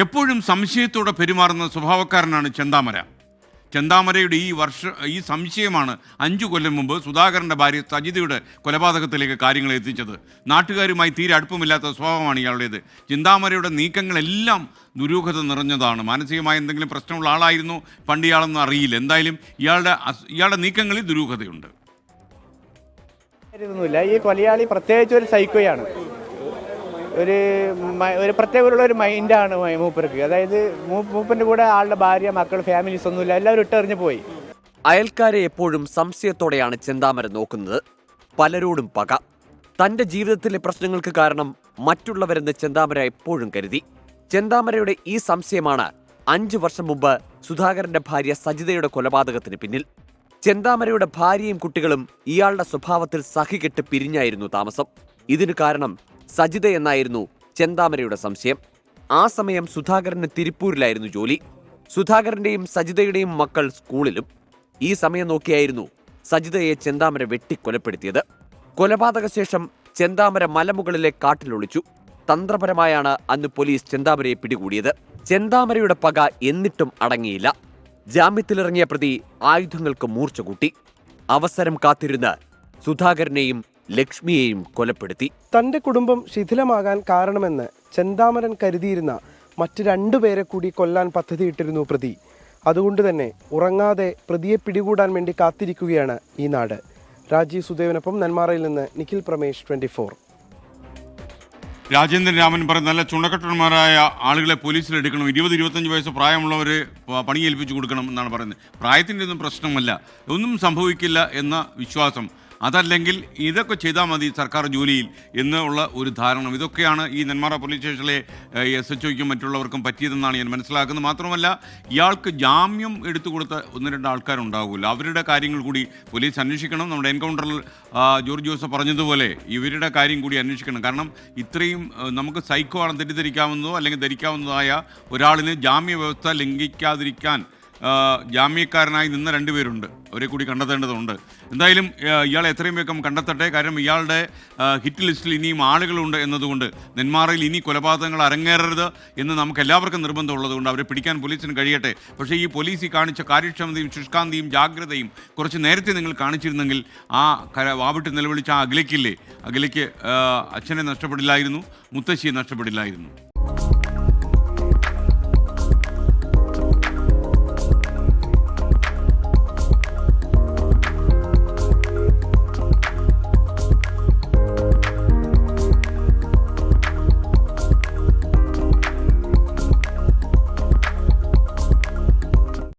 എപ്പോഴും സംശയത്തോടെ പെരുമാറുന്ന സ്വഭാവക്കാരനാണ് ചെന്താമര. ചെന്താമരയുടെ ഈ സംശയമാണ് 5 കൊല്ലം മുമ്പ് സുധാകരൻ്റെ ഭാര്യ സജിതയുടെ കൊലപാതകത്തിലേക്ക് കാര്യങ്ങൾ എത്തിച്ചത്. നാട്ടുകാരുമായി തീരെ അടുപ്പമില്ലാത്ത സ്വഭാവമാണ് ഇയാളുടേത്. ചെന്താമരയുടെ നീക്കങ്ങളെല്ലാം ദുരൂഹത നിറഞ്ഞതാണ്. മാനസികമായ എന്തെങ്കിലും പ്രശ്നമുള്ള ആളായിരുന്നു പണ്ട് ഇയാളെന്ന് അറിയില്ല. എന്തായാലും ഇയാളുടെ നീക്കങ്ങളിൽ ദുരൂഹതയുണ്ട്. ഈ കൊലയാളി പ്രത്യേകിച്ച് ഒരു സൈക്കോയാണ്. ഒരു പ്രത്യേകമുള്ള ഒരു മൈൻഡാണ് മൂപ്പർക്ക്. അതായത് മൂപ്പൻ്റെ കൂടെ ആളുടെ ഭാര്യ, മക്കൾ, ഫാമിലീസ് ഒന്നുമില്ല, എല്ലാവരും ഇട്ടെറിഞ്ഞു പോയി. അയൽക്കാരെ എപ്പോഴും സംശയത്തോടെയാണ് ചെന്താമര നോക്കുന്നത്. പലരോടും പക. തന്റെ ജീവിതത്തിലെ പ്രശ്നങ്ങൾക്ക് കാരണം മറ്റുള്ളവരെന്ന് ചെന്താമര എപ്പോഴും കരുതി. ചെന്താമരയുടെ ഈ സംശയമാണ് 5 വർഷം മുമ്പ് സുധാകരന്റെ ഭാര്യ സജിതയുടെ കൊലപാതകത്തിന് പിന്നിൽ. ചെന്താമരയുടെ ഭാര്യയും കുട്ടികളും ഇയാളുടെ സ്വഭാവത്തിൽ സഹികെട്ട് പിരിഞ്ഞായിരുന്നു താമസം. ഇതിനു കാരണം സജിത എന്നായിരുന്നു ചെന്താമരയുടെ സംശയം. ആ സമയം സുധാകരന് തിരുപ്പൂരിലായിരുന്നു ജോലി. സുധാകരന്റെയും സജിതയുടെയും മക്കൾ സ്കൂളിലും. ഈ സമയം നോക്കിയായിരുന്നു സജിതയെ ചെന്താമര വെട്ടിക്കൊലപ്പെടുത്തിയത്. കൊലപാതക ശേഷം ചെന്താമര മലമുകളിലെ കാട്ടിലൊളിച്ചു. തന്ത്രപരമായാണ് അന്ന് പോലീസ് ചെന്താമരയെ പിടികൂടിയത്. ചെന്താമരയുടെ പക എന്നിട്ടും അടങ്ങിയില്ല. ജാമ്യത്തിലിറങ്ങിയ പ്രതി ആയുധങ്ങൾക്ക് മൂർച്ച കൂട്ടി. അവസരം കാത്തിരുന്ന് സുധാകരനെയും ലക്ഷ്മിയെയും കൊലപ്പെടുത്തി. തന്റെ കുടുംബം ശിഥിലമാകാൻ കാരണമെന്ന് ചെന്താമരൻ കരുതിയിരുന്ന മറ്റ് 2 പേരെ കൂടി കൊല്ലാൻ പദ്ധതിയിട്ടിരുന്നു പ്രതി. അതുകൊണ്ട് തന്നെ ഉറങ്ങാതെ പ്രതിയെ പിടികൂടാൻ വേണ്ടി കാത്തിരിക്കുകയാണ് ഈ നാട്. രാജീവ് സുദേവനൊപ്പം നെന്മാറയിൽ നിന്ന് നിഖിൽ പ്രമേഷ്, 24. രാജേന്ദ്രൻ രാമൻ പറയുന്ന നല്ല ചുണക്കട്ടന്മാരായ ആളുകളെ പോലീസിലെടുക്കണം. 20-25 വയസ്സ് പ്രായമുള്ളവർ പണി ഏൽപ്പിച്ചു കൊടുക്കണം എന്നാണ് പറയുന്നത്. പ്രായത്തിൻ്റെ ഒന്നും പ്രശ്നമല്ല, ഒന്നും സംഭവിക്കില്ല എന്ന വിശ്വാസം. അതല്ലെങ്കിൽ ഇതൊക്കെ ചെയ്താൽ മതി സർക്കാർ ജോലിയിൽ എന്നുള്ള ഒരു ധാരണ. ഇതൊക്കെയാണ് ഈ നെന്മാറ പോലീസ് സ്റ്റേഷനിലെ SHOയ്ക്കും മറ്റുള്ളവർക്കും പറ്റിയതെന്നാണ് ഞാൻ മനസ്സിലാക്കുന്നത്. മാത്രമല്ല, ഇയാൾക്ക് ജാമ്യം എടുത്തു കൊടുത്ത 1-2 ആൾക്കാരുണ്ടാവില്ല. അവരുടെ കാര്യങ്ങൾ കൂടി പോലീസ് അന്വേഷിക്കണം. നമ്മുടെ എൻകൗണ്ടറിൽ ജോർജ് ജോസഫ് പറഞ്ഞതുപോലെ ഇവരുടെ കാര്യം കൂടി അന്വേഷിക്കണം. കാരണം ഇത്രയും നമുക്ക് സൈക്കോ ആണെന്ന് തെറ്റിദ്ധരിക്കാവുന്നതോ അല്ലെങ്കിൽ ധരിക്കാവുന്നതായ ഒരാളിന് ജാമ്യ വ്യവസ്ഥ ലംഘിക്കാതിരിക്കാൻ ജാമ്യക്കാരനായി നിന്ന 2 പേരുണ്ട്. അവരെ കൂടി കണ്ടെത്തേണ്ടതുണ്ട്. എന്തായാലും ഇയാളെ എത്രയും വേഗം കണ്ടെത്തട്ടെ. കാരണം ഇയാളുടെ ഹിറ്റ് ലിസ്റ്റിൽ ഇനിയും ആളുകളുണ്ട് എന്നതുകൊണ്ട് നെന്മാറയിൽ ഇനി കൊലപാതകങ്ങൾ അരങ്ങേറരുത് എന്ന് നമുക്ക് എല്ലാവർക്കും നിർബന്ധമുള്ളതുകൊണ്ട് അവരെ പിടിക്കാൻ പോലീസിന് കഴിയട്ടെ. പക്ഷേ ഈ പോലീസ് കാണിച്ച കാര്യക്ഷമതയും ശുഷ്കാന്തിയും ജാഗ്രതയും കുറച്ച് നേരത്തെ നിങ്ങൾ കാണിച്ചിരുന്നെങ്കിൽ ആ വാവിട്ട് നിലവിളിച്ച ആ അഖിലയ്ക്ക് അച്ഛനെ നഷ്ടപ്പെടില്ലായിരുന്നു, മുത്തശ്ശിയെ നഷ്ടപ്പെടില്ലായിരുന്നു.